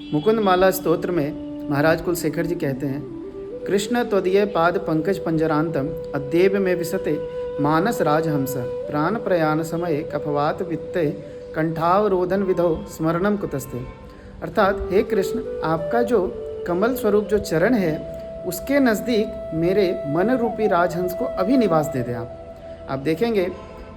मुकुंद माला स्तोत्र में महाराज कुलशेखर जी कहते हैं, कृष्ण त्वदीय पाद पंकज पंजरांतम अद्येव में विसते मानस राजहंस प्राण प्रयाण समय कफवात वित्ते कंठावरोधन विधो स्मरणम कुतस्ते। अर्थात हे कृष्ण, आपका जो कमल स्वरूप जो चरण है उसके नज़दीक मेरे मन रूपी राजहंस को अभी निवास दे दें आप देखेंगे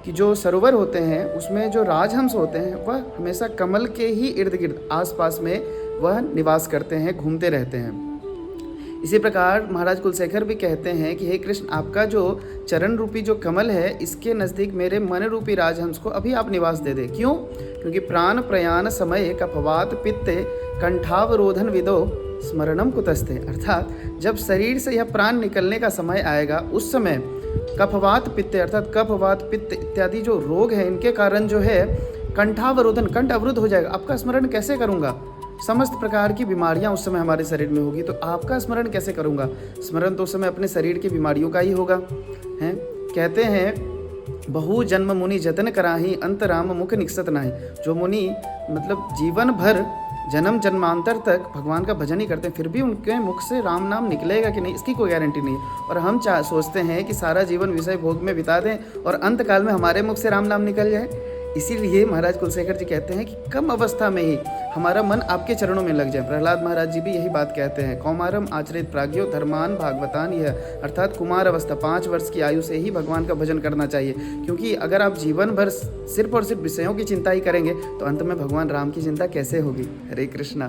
कि जो सरोवर होते हैं उसमें जो राजहंस होते हैं वह हमेशा कमल के ही इर्द गिर्द आसपास में वह निवास करते हैं, घूमते रहते हैं। इसी प्रकार महाराज कुलशेखर भी कहते हैं कि हे कृष्ण, आपका जो चरण रूपी जो कमल है इसके नज़दीक मेरे मन रूपी राजहंस को अभी आप निवास दे दें। क्यों? क्योंकि प्राण प्रयाण समय कफवात पित्ते कंठावरोधन विदो स्मरणम कुतस्ते। अर्थात जब शरीर से यह प्राण निकलने का समय आएगा उस समय कफवात पित्ते अर्थात कफवात पित्त इत्यादि जो रोग है इनके कारण जो है कंठावरोधन, कंठ अवरुद्ध हो जाएगा। आपका स्मरण कैसे करूँगा? समस्त प्रकार की बीमारियां उस समय हमारे शरीर में होगी, तो आपका स्मरण कैसे करूँगा? स्मरण तो उस समय अपने शरीर की बीमारियों का ही होगा। हैं कहते हैं, बहु जन्म मुनि जतन कराही अंत राम मुख निकसत नाही। जो मुनि मतलब जीवन भर जन्म जन्मांतर तक भगवान का भजन ही करते हैं, फिर भी उनके मुख से राम नाम निकलेगा कि नहीं इसकी कोई गारंटी नहीं है। और हम सोचते हैं कि सारा जीवन विषय भोग में बिता दें और अंत काल में हमारे मुख से राम नाम निकल जाए। इसीलिए महाराज कुलशेखर जी कहते हैं कि कम अवस्था में ही हमारा मन आपके चरणों में लग जाए। प्रहलाद महाराज जी भी यही बात कहते हैं, कौमारम आचरित प्राज्ञो धर्मान भागवतान यह। अर्थात कुमार अवस्था 5 वर्ष की आयु से ही भगवान का भजन करना चाहिए, क्योंकि अगर आप जीवन भर सिर्फ और सिर्फ विषयों की चिंता ही करेंगे तो अंत में भगवान राम की चिंता कैसे होगी। हरे कृष्णा।